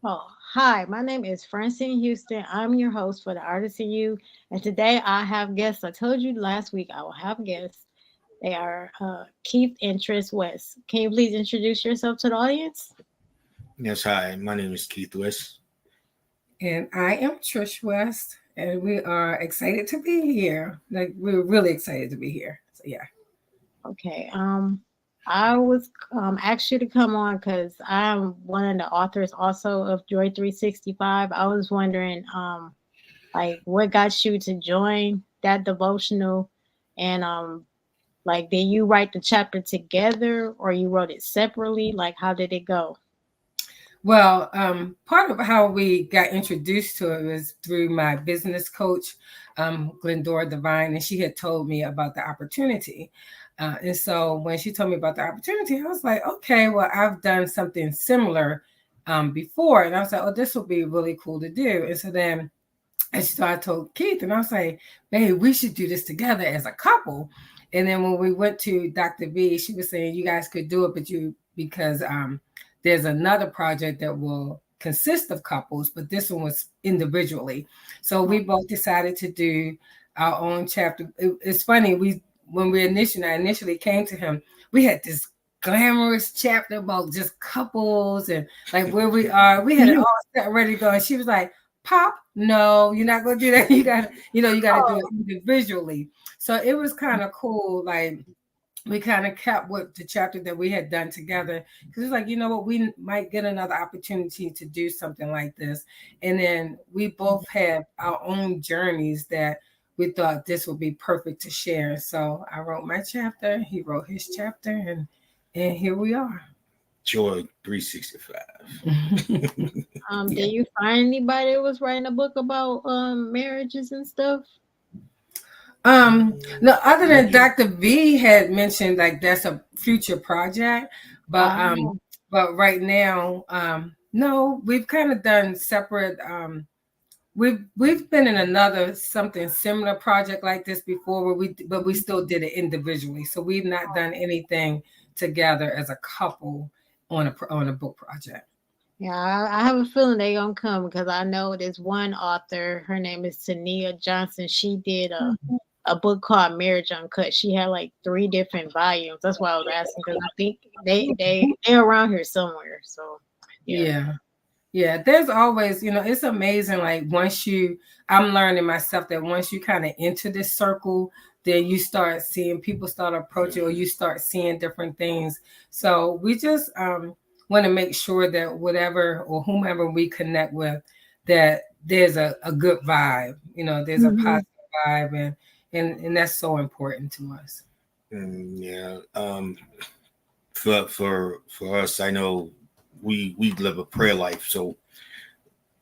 Oh, hi, my name is Francine Houston. I'm your host for the Artist in You. And today I have guests. I told you last week I will have guests. They are Keith and Trish West. Can you please introduce yourself to the audience? Yes, hi. My name is Keith West. And I am Trish West, and we are excited to be here. Like we're really excited to be here. So yeah. Okay. I was asked you to come on because I'm one of the authors also of Joy 365. I was wondering, like, what got you to join that devotional, and like, did you write the chapter together or you wrote it separately? Like, how did it go? Well, part of how we got introduced to it was through my business coach, Glendora Devine, and she had told me about the opportunity. And so when she told me about the opportunity, I was like, okay, well, I've done something similar before. And I was like, oh, this will be really cool to do. And so then I told Keith, and I was like, babe, we should do this together as a couple. And then when we went to Dr. V, she was saying you guys could do it, because there's another project that will consist of couples, but this one was individually. So we both decided to do our own chapter. It's funny, I initially came to him, we had this glamorous chapter about just couples and like where we are. We had it all set ready to go. And she was like, Pop, no, you're not gonna do that. You gotta do it individually. So it was kind of cool. Like we kind of kept what the chapter that we had done together, because it's like, you know what, we might get another opportunity to do something like this. And then we both have our own journeys that we thought this would be perfect to share. So I wrote my chapter, he wrote his chapter, and here we are. Joy 365. Yeah. Did you find anybody that was writing a book about marriages and stuff? No, other than Dr. V had mentioned like that's a future project, but Oh, right now, no, we've kind of done separate. We've been in another something similar project like this before, but we still did it individually. So we've not done anything together as a couple on a book project. yeah, I have a feeling they gonna come because I know there's one author. Her name is Tania Johnson. She did a book called Marriage Uncut. She had like three different volumes. That's why I was asking because I think they're around here somewhere. So yeah. Yeah. Yeah, there's always, it's amazing. Like I'm learning myself that once you kind of enter this circle, then you start seeing people start approaching, or you start seeing different things. So we just want to make sure that whatever or whomever we connect with, that there's a good vibe, there's a Mhm. positive vibe, and that's so important to us. Yeah. For us, I know we live a prayer life. So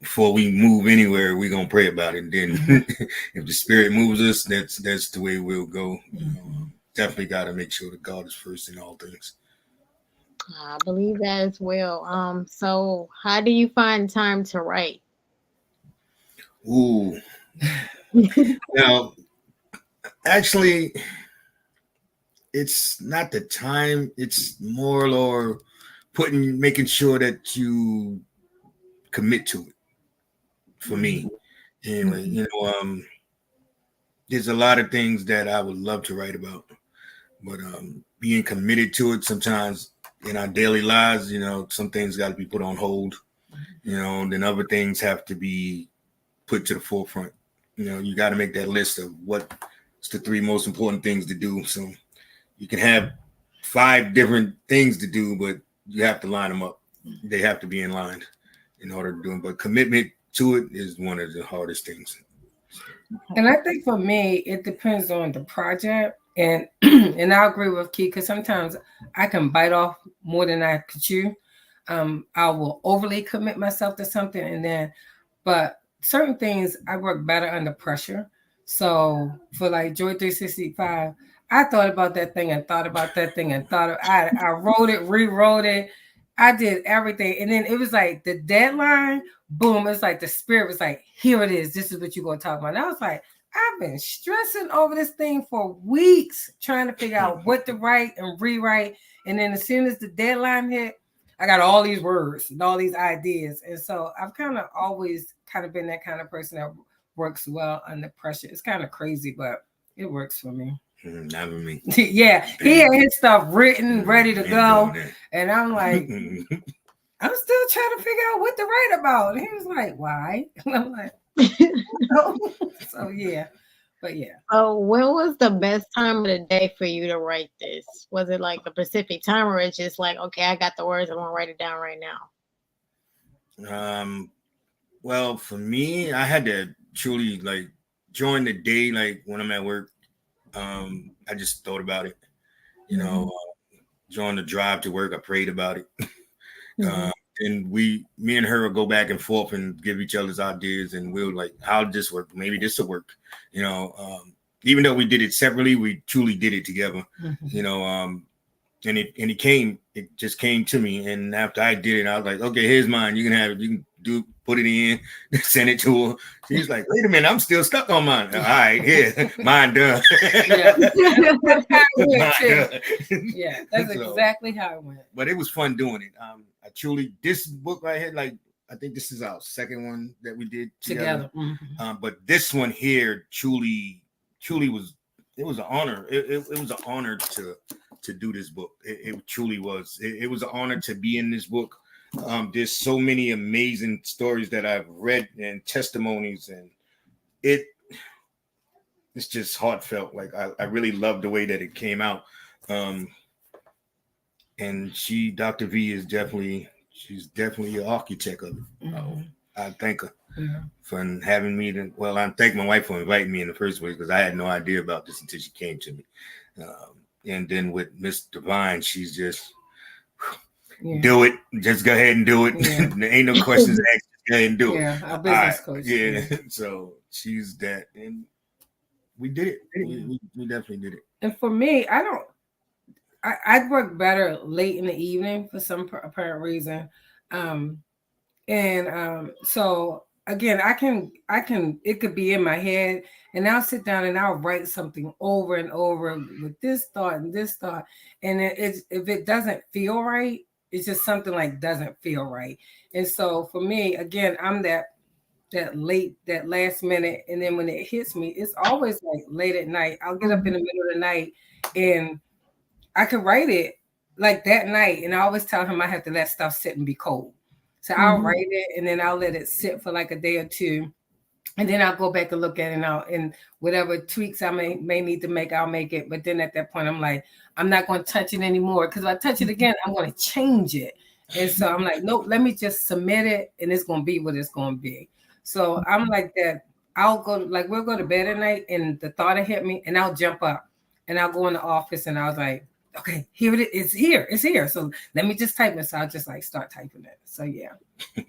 before we move anywhere, we're gonna pray about it. And then if the spirit moves us, that's the way we'll go. Definitely got to make sure that God is first in all things. I believe that as well. So how do you find time to write? Ooh. Now, actually, it's not the time. It's more or making sure that you commit to it. For me, anyway, there's a lot of things that I would love to write about, but being committed to it sometimes in our daily lives, some things got to be put on hold, and then other things have to be put to the forefront. You got to make that list of what's the three most important things to do. So you can have five different things to do, but you have to line them up. They have to be in line in order to do them. But commitment to it is one of the hardest things. And I think for me, it depends on the project. And and I agree with Keith, because sometimes I can bite off more than I could chew. I will overly commit myself to something, but certain things I work better under pressure. So for like Joy 365, I thought about that thing and thought about that thing and I wrote it, rewrote it. I did everything. And then it was like the deadline, boom, it's like the spirit was like, here it is. This is what you're going to talk about. And I was like, I've been stressing over this thing for weeks, trying to figure out what to write and rewrite. And then as soon as the deadline hit, I got all these words and all these ideas. And so I've kind of always kind of been that kind of person that works well under pressure. It's kind of crazy, but it works for me. Not with me. Yeah, he had his stuff written, ready to go. And I'm like, I'm still trying to figure out what to write about. And he was like, why? And I'm like, so yeah. But yeah. So when was the best time of the day for you to write this? Was it like a specific time, or it's just like, okay, I got the words, I want to write it down right now? Well, for me, I had to truly like during the day, like when I'm at work, I just thought about it. You know, during the drive to work, I prayed about it. And me and her will go back and forth and give each other's ideas, and we'll like, how did this work? Maybe this will work. You know, even though we did it separately, we truly did it together. You know, and it just came to me. And after I did it, I was like, okay, here's mine. You can have it. You can put it in, send it to her. She's like, wait a minute, I'm still stuck on mine. All right, yeah, mine done. That's how it went. Yeah, that's exactly how it went. But it was fun doing it. I truly, this book right here, like, I think this is our second one that we did together. But this one here truly was, it was an honor. It was an honor to do this book. It truly was. It was an honor to be in this book. There's so many amazing stories that I've read and testimonies, and it's just heartfelt. Like I really love the way that it came out. And Dr. V she's definitely an architect of it. I thank her for having me. I thank my wife for inviting me in the first place, because I had no idea about this until she came to me. And then with Miss Divine, she's just do it. Just go ahead and do it. There ain't no questions asked. Just go ahead and do it. Yeah, our business coach. Yeah. So she's that, and we did it. We definitely did it. And for me, I'd work better late in the evening for some apparent reason. So again, I can, it could be in my head, and I'll sit down and I'll write something over and over with this thought and this thought. And if it doesn't feel right, it's just something like doesn't feel right. And so for me, again, I'm that last minute. And then when it hits me, it's always like late at night. I'll get up in the middle of the night and I could write it like that night. And I always tell him I have to let stuff sit and be cold. So I'll write it, and then I'll let it sit for like a day or two. And then I'll go back and look at it, and whatever tweaks I may need to make, I'll make it. But then at that point, I'm like, I'm not going to touch it anymore, because if I touch it again, I'm going to change it. And so I'm like, nope, let me just submit it, and it's going to be what it's going to be. So I'm like that. We'll go to bed at night, and the thought will hit me, and I'll jump up, and I'll go in the office, and I was like, okay, here it is. It's here. So let me just type it. So I'll just like start typing it. So yeah. Okay.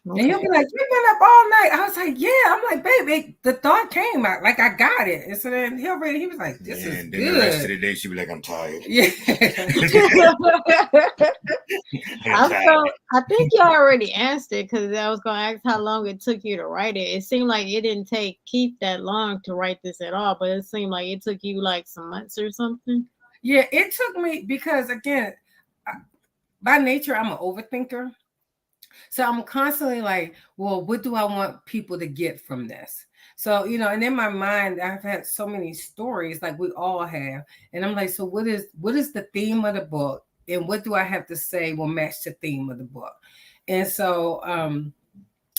And he'll be like, you've been up all night. I was like, yeah. I'm like, baby, the thought came out. Like, I got it. And so then he was like, this is and then good. The rest of the day, she'd be like, I'm tired. Yeah. I think you already answered, because I was going to ask how long it took you to write it. It seemed like it didn't take Keith that long to write this at all, but it seemed like it took you like some months or something. Yeah, it took me, because again, by nature, I'm an overthinker. So I'm constantly like, well, what do I want people to get from this? So, and in my mind, I've had so many stories like we all have. And I'm like, so what is the theme of the book? And what do I have to say will match the theme of the book? And so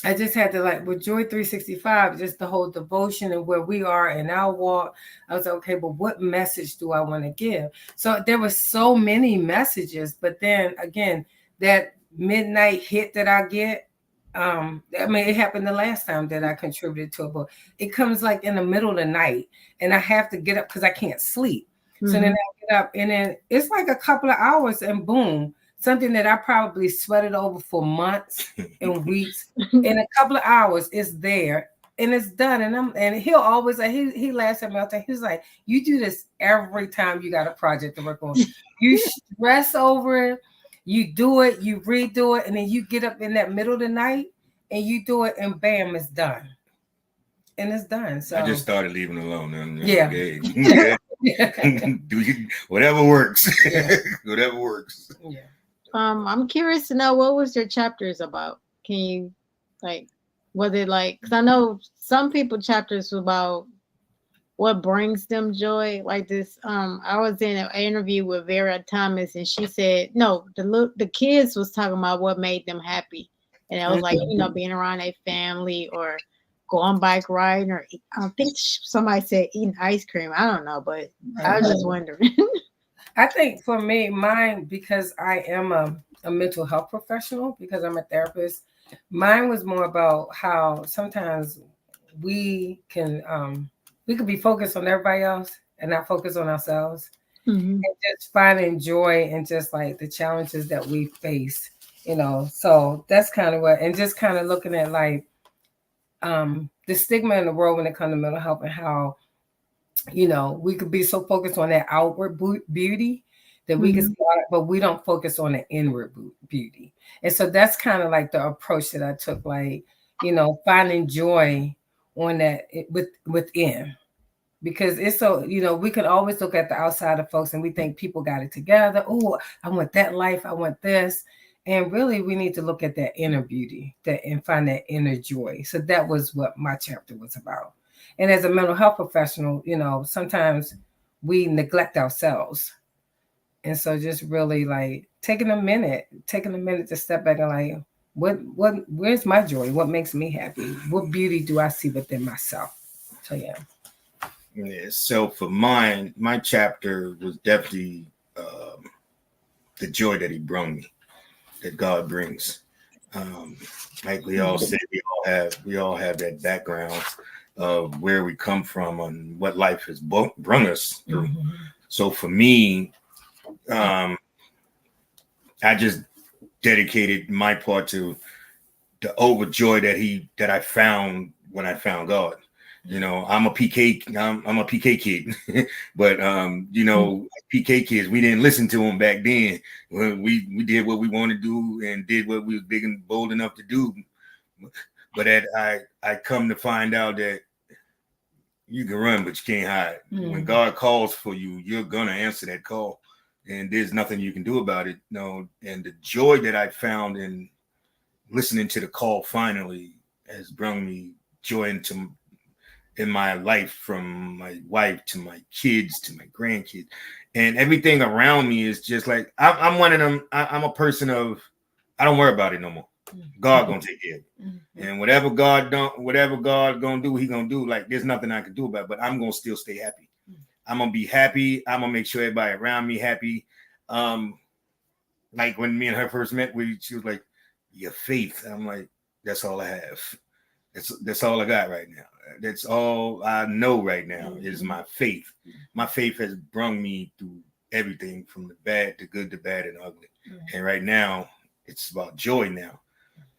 I just had to, like, with Joy 365, just the whole devotion and where we are in our walk. I was like, okay, but what message do I want to give? So there were so many messages, but then again, that midnight hit that I get, it happened the last time that I contributed to a book. It comes like in the middle of the night, and I have to get up because I can't sleep. So then I get up, and then it's like a couple of hours, and boom, something that I probably sweated over for months and weeks. In a couple of hours, it's there and it's done. And he'll always like, he laughs at me all the time. He's like, you do this every time you got a project to work on. You stress over it, you do it, you redo it, and then you get up in that middle of the night and you do it, and bam, it's done. And it's done. So I just started leaving it alone. And yeah. Do whatever works. Yeah. Whatever works. Yeah. I'm curious to know, what was your chapters about? Can you, like, was it like, because I know some people chapters was about what brings them joy, like this. I was in an interview with Vera Thomas, and she said no, the kids was talking about what made them happy, and it was like, being around a family, or going bike riding, or I think somebody said eating ice cream. I don't know, but I was just wondering. I think for me, mine, because I am a mental health professional, because I'm a therapist, mine was more about how sometimes we can be focused on everybody else and not focus on ourselves, Mm-hmm. and just finding joy in just like the challenges that we face, So that's kind of what, and just kind of looking at like the stigma in the world when it comes to mental health, and how we could be so focused on that outward beauty that we can see, but we don't focus on the inward beauty. And so that's kind of like the approach that I took, like, finding joy on that within. Because it's so, we can always look at the outside of folks and we think people got it together. Oh, I want that life. I want this. And really, we need to look at that inner beauty and find that inner joy. So that was what my chapter was about. And as a mental health professional, sometimes we neglect ourselves. And so just really like taking a minute to step back and like, where's my joy? What makes me happy? What beauty do I see within myself? So, yeah. Yeah, so for mine, my chapter was definitely the joy that he brought me, that God brings. Like we all said, we all have that background of where we come from and what life has brought us through. Mm-hmm. So for me, I just dedicated my part to the overjoy that I found when I found God. I'm a PK kid, but PK kids, we didn't listen to them back then. We did what we wanted to do and did what we was big and bold enough to do. But I come to find out that you can run, but you can't hide. Mm. When God calls for you, you're gonna answer that call, and there's nothing you can do about it. No, and the joy that I found in listening to the call finally has brought me joy in my life, from my wife to my kids to my grandkids, and everything around me is just like I'm one of them. I'm a person of, I don't worry about it no more. God gonna take care of it. Mm-hmm. And whatever God gonna do, he gonna do. Like, there's nothing I can do about it, but I'm gonna still stay happy. Mm-hmm. I'm gonna be happy. I'm gonna make sure everybody around me happy. Like when me and her first met, she was like, your faith. I'm like, that's all I have. That's all I got right now. That's all I know right now is my faith. My faith has brought me through everything, from the bad to good to bad and ugly. Mm-hmm. And right now, it's about joy now.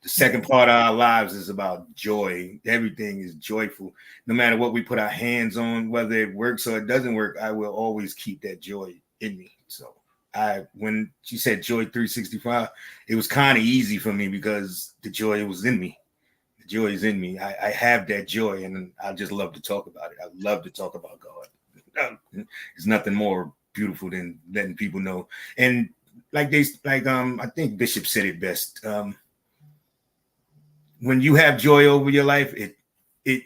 The second part of our lives is about joy. Everything is joyful. No matter what we put our hands on, whether it works or it doesn't work, I will always keep that joy in me. So when she said joy 365, it was kind of easy for me because the joy was in me. The joy is in me. I have that joy, and I just love to talk about it. I love to talk about God. There's nothing more beautiful than letting people know. And I think Bishop said it best. When you have joy over your life, you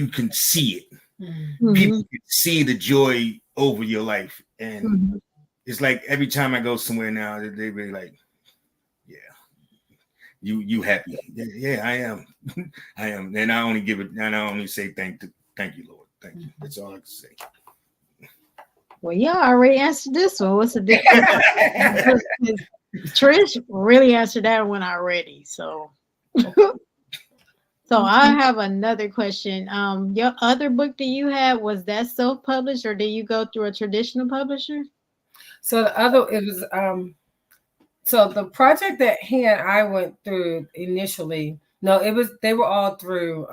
can see it. Mm-hmm. People can see the joy over your life, and it's like every time I go somewhere now, they be like, "Yeah, you happy? Yeah, I am. I am." And I only give it, and I only say thank you, Lord, thank you. That's all I can say. Well, yeah, I already answered this one. What's the difference? Trish really answered that one already. So I have another question. Your other book that you had, was that self-published, or did you go through a traditional publisher? So so the project that he and I went through initially, they were all through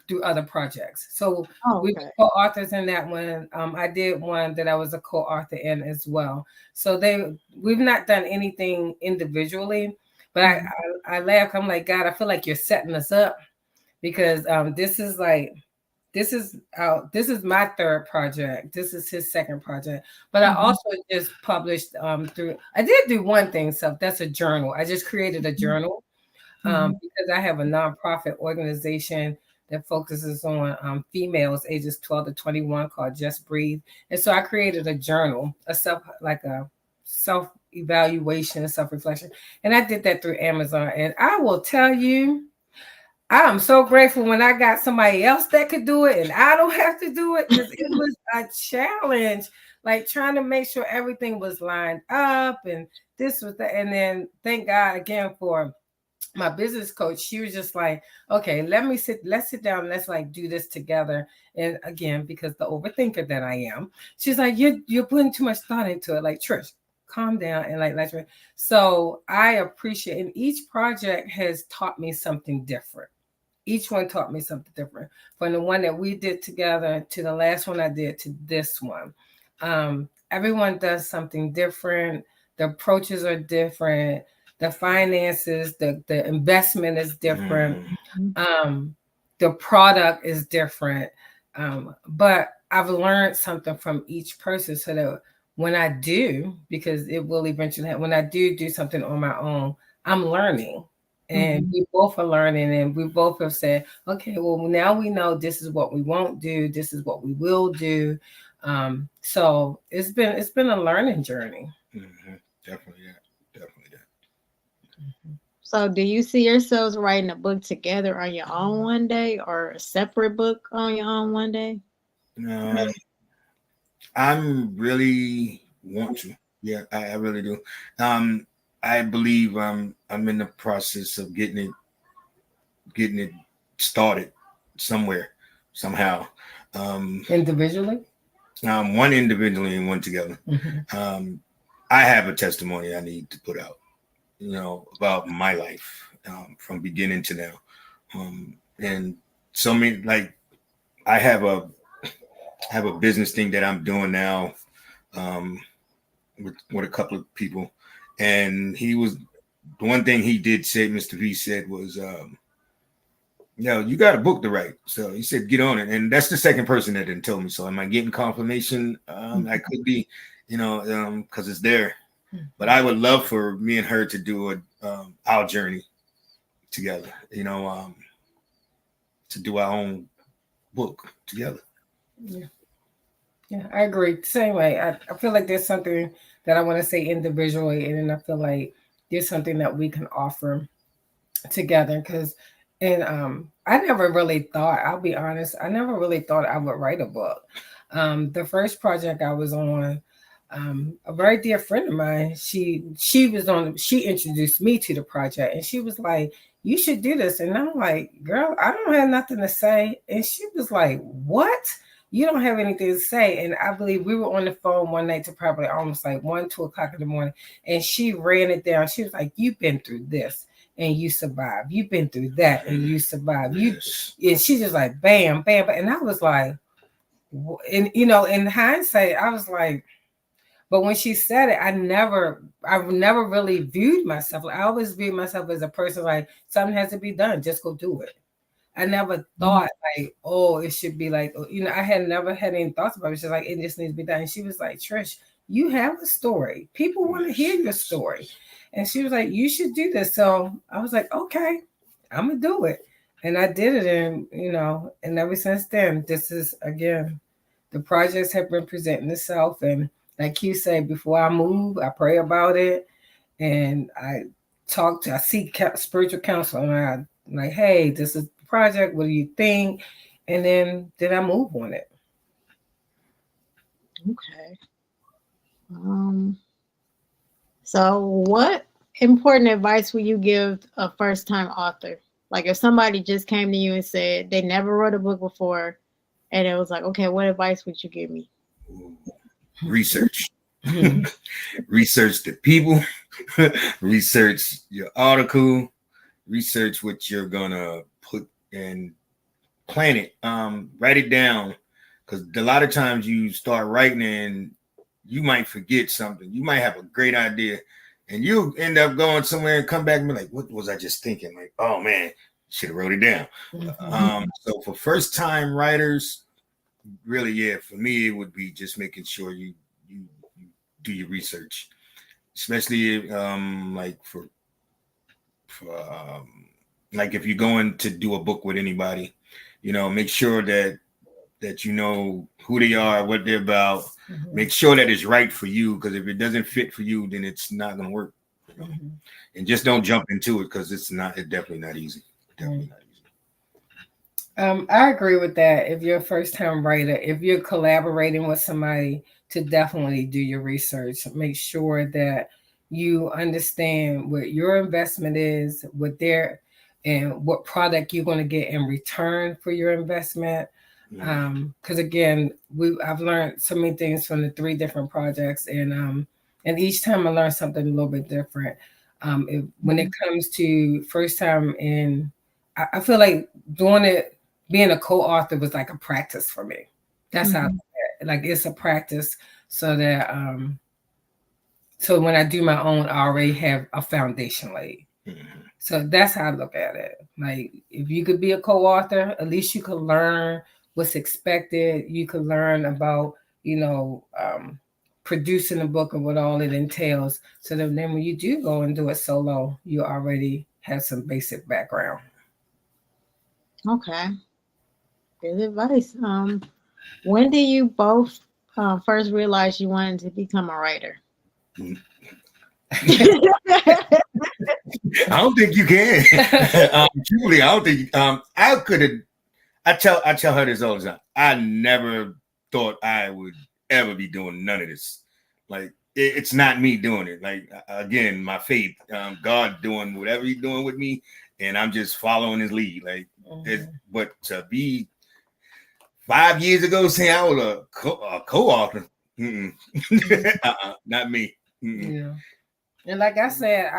through other projects. So we were co-authors in that one. I did one that I was a co-author in as well. So we've not done anything individually, but I laugh. I'm like, God, I feel like you're setting us up, because this is like this is my third project. This is his second project. But I also just published through. I did do one thing, so that's a journal. I just created a journal because I have a nonprofit organization that focuses on females ages 12 to 21 called Just Breathe. And so I created a journal, a self evaluation, self reflection, and I did that through Amazon. And I will tell you, I'm so grateful when I got somebody else that could do it and I don't have to do it, because it was a challenge, like trying to make sure everything was lined up and this was that. And then thank God again for my business coach. She was just like, okay, let's sit down, let's like do this together. And again, because the overthinker that I am, she's like, you're putting too much thought into it. Like, Trish, calm down. And like, so I appreciate, and each project has taught me something different. Each one taught me something different, from the one that we did together to the last one I did to this one. Everyone does something different. The approaches are different. The finances, the investment is different. The product is different. But I've learned something from each person, so that when I do, because it will eventually happen, when I do something on my own, I'm learning. And we both are learning, and we both have said, okay, well, now we know this is what we won't do. This is what we will do. So it's been a learning journey. Definitely that. So do you see yourselves writing a book together on your own one day, or a separate book on your own one day? I'm really want to. Yeah, I really do. I believe I'm in the process of getting it started somewhere, somehow. Individually? One individually and one together. I have a testimony I need to put out, about my life from beginning to now. And so many, like, I have a business thing that I'm doing now with a couple of people. And the one thing he did say, Mr. V said was, you got a book to write. So he said, get on it. And that's the second person that didn't tell me. So am I getting confirmation? I could be, because it's there. But I would love for me and her to do our journey together, to do our own book together. Yeah, I agree. Same way. I feel like there's something that I want to say individually, and then I feel like there's something that we can offer together. I never really thought, I'll be honest, I never really thought I would write a book. The first project I was on, a very dear friend of mine, she introduced me to the project, and she was like, you should do this. And I'm like, girl, I don't have nothing to say. And she was like, what? You don't have anything to say. And I believe we were on the phone one night to probably almost like 1, 2 o'clock in the morning. And she ran it down. She was like, you've been through this and you survived. You've been through that and you survived. And she just like, bam, bam, bam. And I was like, and in hindsight, I was like, but when she said it, I've never really viewed myself. I always viewed myself as a person like, something has to be done. Just go do it. I never thought like, oh, it should be like, I had never had any thoughts about it. It's just like, it just needs to be done. And she was like, Trish, you have a story. People want to hear your story. And she was like, you should do this. So I was like, okay, I'm going to do it. And I did it. And, and ever since then, this is, again, the projects have been presenting itself. And like you say, before I move, I pray about it. And I seek spiritual counsel. And I'm like, hey, this is project, what do you think? And then I move on it. Okay. So what important advice would you give a first-time author? Like if somebody just came to you and said they never wrote a book before, and it was like, okay, what advice would you give me? Research. Research the people. Research your article. Research what you're gonna put and plan it. Write it down, because a lot of times you start writing and you might forget something. You might have a great idea and you end up going somewhere and come back and be like, what was I just thinking? Like, oh man, Should have wrote it down. So for first time writers, really, yeah, for me it would be just making sure you do your research, especially like for like if you're going to do a book with anybody, make sure that you know who they are, what they're about. Make sure that it's right for you, because if it doesn't fit for you, then it's not going to work. And just don't jump into it, because it's definitely not easy. Definitely not easy. I agree with that. If you're a first time writer, if you're collaborating with somebody, to definitely do your research. Make sure that you understand what your investment is, and what product you're going to get in return for your investment. Because again, I've learned so many things from the 3 different projects, and each time I learned something a little bit different. When it comes to first time I feel like being a co-author was like a practice for me. That's how like it's a practice, so that so when I do my own, I already have a foundation laid. So that's how I look at it. Like if you could be a co-author, at least you could learn what's expected. You could learn about, producing a book and what all it entails. So that then when you do go and do it solo, you already have some basic background. Okay. Good advice. When did you both first realize you wanted to become a writer? I don't think you can. Truly, I don't think. I could have. I tell her this all the time. I never thought I would ever be doing none of this. Like it's not me doing it. Like again, my faith, God doing whatever He's doing with me, and I'm just following His lead. Like, but to be 5 years ago saying I was a co-author, not me. Yeah. And like I said,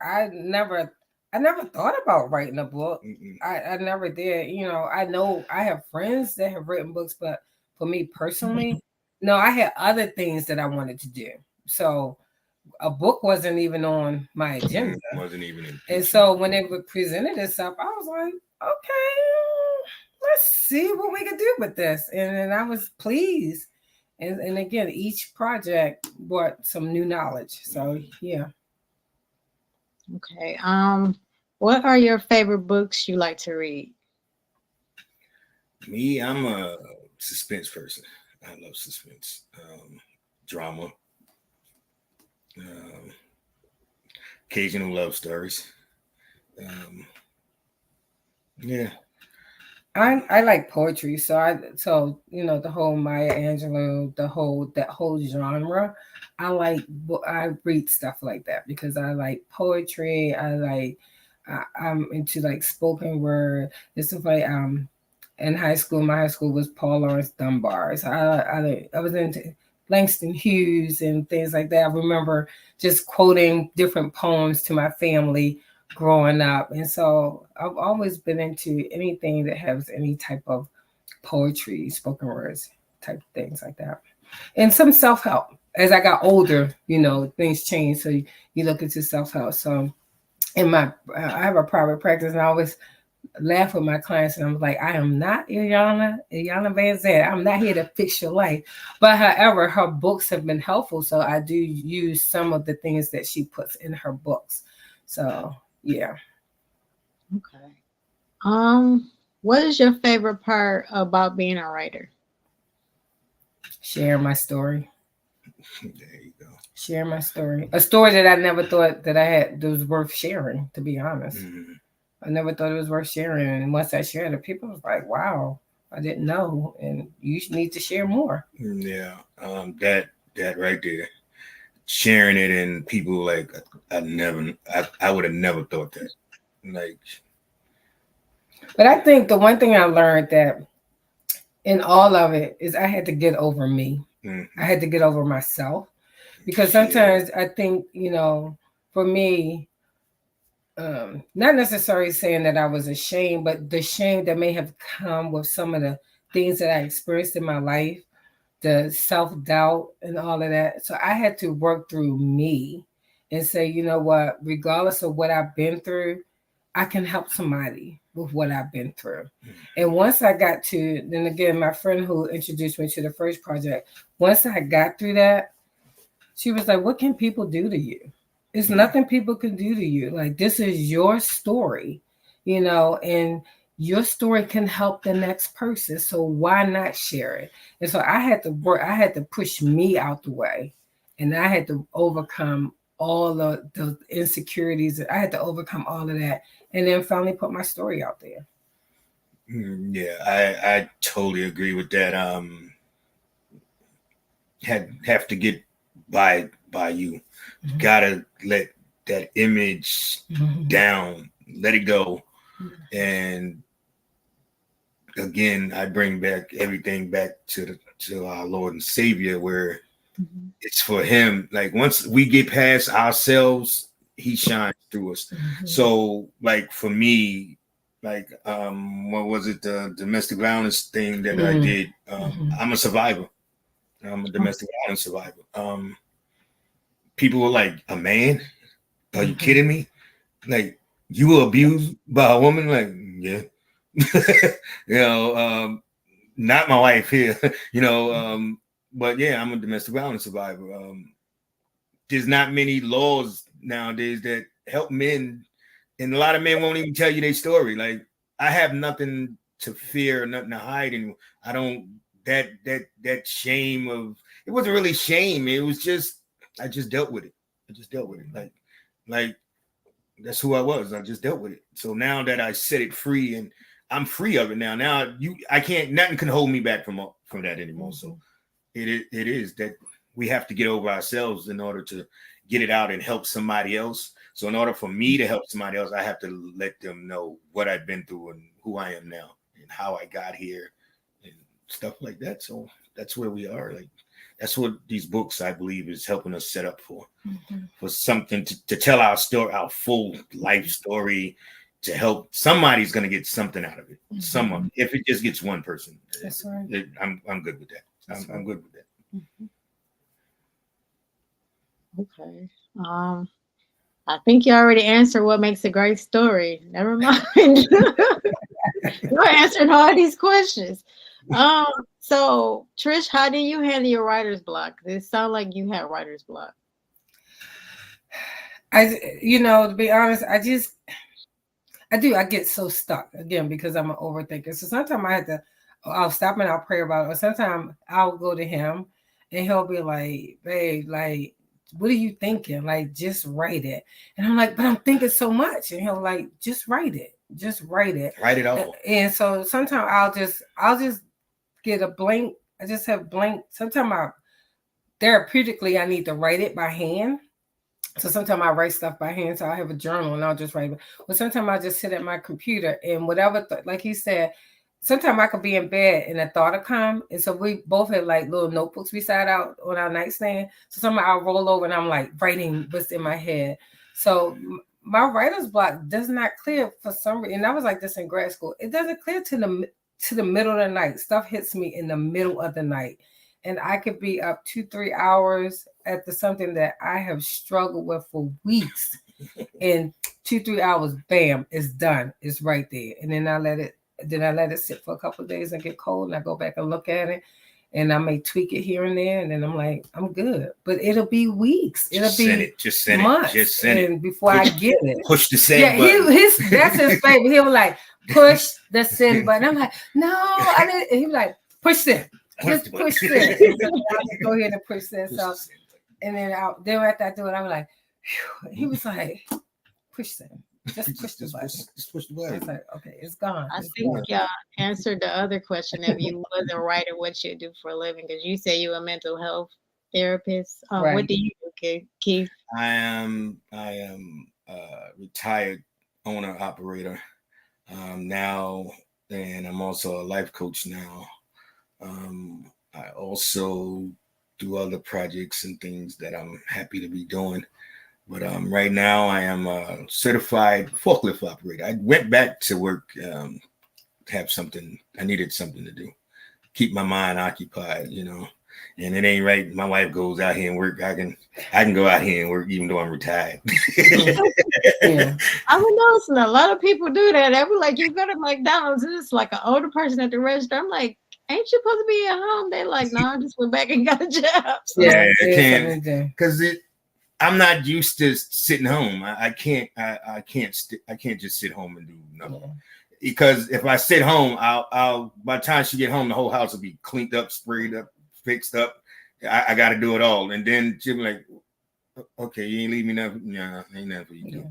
I never thought about writing a book. I never did. I know I have friends that have written books, but for me personally, no, I had other things that I wanted to do. So a book wasn't even on my agenda. Wasn't even. And so when it presented itself, I was like, okay, let's see what we can do with this. And then I was pleased. And again, each project brought some new knowledge. So yeah. Okay. What are your favorite books you like to read? Me, I'm a suspense person. I love suspense, drama, occasional love stories. Yeah. I like poetry, so the whole Maya Angelou, that whole genre. I read stuff like that because I like poetry. I'm into like spoken word. It's stuff like in high school. My high school was Paul Laurence Dunbar. So I was into Langston Hughes and things like that. I remember just quoting different poems to my family growing up. And so I've always been into anything that has any type of poetry, spoken words, type of things like that. And some self-help. As I got older, things changed. So you look into self-help. So I have a private practice, and I always laugh with my clients, and I'm like, I am not Iyanla Vanzant. I'm not here to fix your life. But however, her books have been helpful. So I do use some of the things that she puts in her books. So yeah. Okay. What is your favorite part about being a writer? Share my story. There you go. Share my story. A story that I never thought that was worth sharing, to be honest. I never thought it was worth sharing. And once I shared it, people was like, wow, I didn't know. And you need to share more. Yeah. That right there. Sharing it, and people like I would have never thought that. Like, but I think the one thing I learned that in all of it is I had to get over me. I had to get over myself, because sometimes I think, for me, not necessarily saying that I was ashamed, but the shame that may have come with some of the things that I experienced in my life, the self-doubt and all of that. So I had to work through me and say, you know what, regardless of what I've been through, I can help somebody with what I've been through. And once I got to, then again, my friend who introduced me to the first project, once I got through that, she was like, what can people do to you? It's nothing people can do to you. Like, this is your story, and your story can help the next person. So why not share it? And so I had to push me out the way, and I had to overcome all the insecurities. I had to overcome all of that, and then finally put my story out there. Yeah, I totally agree with that. Have to get by you. You gotta let that image down, let it go. And again, I bring back everything back to our Lord and Savior, where it's for Him. Like, once we get past ourselves, He shines through us. So, like, for me, like, what was it, the domestic violence thing that I did? I'm a survivor. I'm a domestic violence survivor. People were like, a man? Are you kidding me? Like, you were abused by a woman? Like, yeah. Not my wife here, but yeah, I'm a domestic violence survivor. There's not many laws nowadays that help men, and a lot of men won't even tell you their story. Like, I have nothing to fear, nothing to hide anymore. I don't, that shame of, it wasn't really shame. It was just, I just dealt with it. Like that's who I was. I just dealt with it. So now that I set it free, and I'm free of it now. I can't, nothing can hold me back from that anymore. So it is that we have to get over ourselves in order to get it out and help somebody else. So in order for me to help somebody else, I have to let them know what I've been through and who I am now and how I got here and stuff like that. So that's where we are. Like, that's what these books, I believe, is helping us set up for something to tell our story, our full life story, to help. Somebody's going to get something out of it. Someone, if it just gets one person, that's right. I'm good with that. I'm good with that. Okay. I think you already answered what makes a great story. Never mind. You're answering all these questions. So Trish, how do you handle your writer's block? It sounds like you had writer's block. To be honest, I get so stuck again because I'm an overthinker. So sometimes I'll stop and I'll pray about it. Or sometimes I'll go to him and he'll be like, babe, like, what are you thinking? Like, just write it. And I'm like, but I'm thinking so much. And he'll like, just write it. Just write it. Write it all. And so sometimes I'll just get a blank. I just have blank. Sometimes therapeutically, I need to write it by hand. So sometimes I write stuff by hand. So I have a journal and I'll just write it. But sometimes I just sit at my computer and whatever, like he said, sometimes I could be in bed and a thought will come. And so we both have like little notebooks beside on our nightstand. So sometimes I'll roll over and I'm like writing what's in my head. So my writer's block does not clear for some reason. And I was like this in grad school. It doesn't clear to the middle of the night. Stuff hits me in the middle of the night. And I could be up 2-3 hours at something that I have struggled with for weeks. In 2-3 hours, bam, it's done. It's right there. And then I let it sit for a couple of days and get cold. And I go back and look at it. And I may tweak it here and there. And then I'm like, I'm good. But it'll be weeks. It'll be months. Just send it. Before I get it. Push the send button. That's his favorite. He was like, push the send button. I'm like, no, I didn't. And he was like, push send. Just push send. So I'll just go ahead and push send. So, and then after I do it, I'm like, whew. He was like, push send. Just push the button. Just push the button. It's like, okay, it's gone. I think y'all answered the other question if you wasn't writing what you do for a living, because you say you're a mental health therapist. Right. What do you do, Keith? I am a retired owner operator now, and I'm also a life coach now. I also do other projects and things that I'm happy to be doing. But right now I am a certified forklift operator. I went back to work, I needed something to do, keep my mind occupied, and it ain't right. My wife goes out here and work. I can go out here and work even though I'm retired. Yeah. I was noticing a lot of people do that. They were like, you go to McDonald's, and it's like an older person at the register. I'm like, ain't you supposed to be at home? They're like, no, I just went back and got a job. So, Yeah, I there's can't something to do. because I'm not used to sitting home. I can't. I can't just sit home and do nothing. Yeah. Because if I sit home, I'll by the time she get home, the whole house will be cleaned up, sprayed up, fixed up. I got to do it all, and then she'll be like, "Okay, you ain't leave me nothing. Nah, ain't nothing for you to do.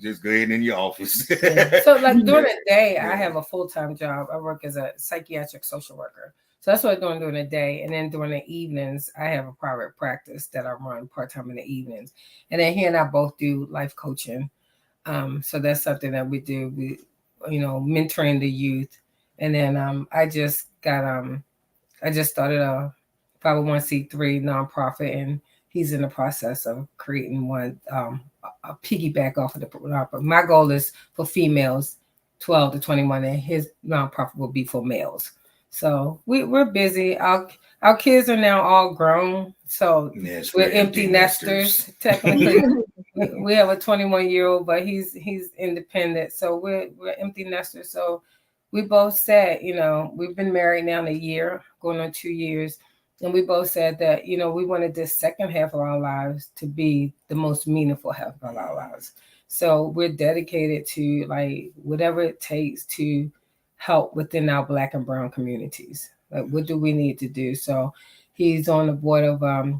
Just go ahead in your office." Yeah. So like during the day, I have a full-time job. I work as a psychiatric social worker. So that's what I'm doing during the day. And then during the evenings, I have a private practice that I run part-time in the evenings. And then he and I both do life coaching. So that's something that we do. We, mentoring the youth. And then I just started a 501c3 nonprofit, and he's in the process of creating one, a piggyback off of the nonprofit. My goal is for females 12 to 21, and his nonprofit will be for males. So we're busy. Our kids are now all grown, so Yes, we're empty nesters technically. We have a 21-year-old, but he's independent, so we're empty nesters. So we both said, we've been married now a year, going on 2 years, and we both said that, we wanted this second half of our lives to be the most meaningful half of our lives. So we're dedicated to like whatever it takes to help within our Black and Brown communities. Like, what do we need to do? So he's on the board of a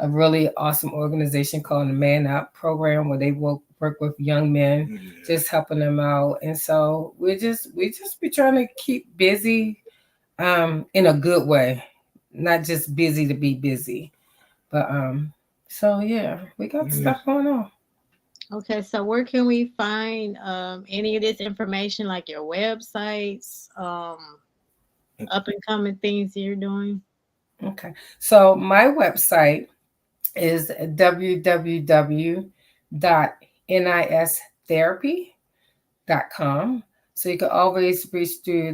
really awesome organization called the Man Up program, where they work with young men, just helping them out. And so we just be trying to keep busy in a good way, not just busy to be busy. But so yeah, we got stuff going on. okay, so where can we find any of this information, like your websites, up and coming things you're doing? Okay, so my website is www.nistherapy.com. So you can always reach through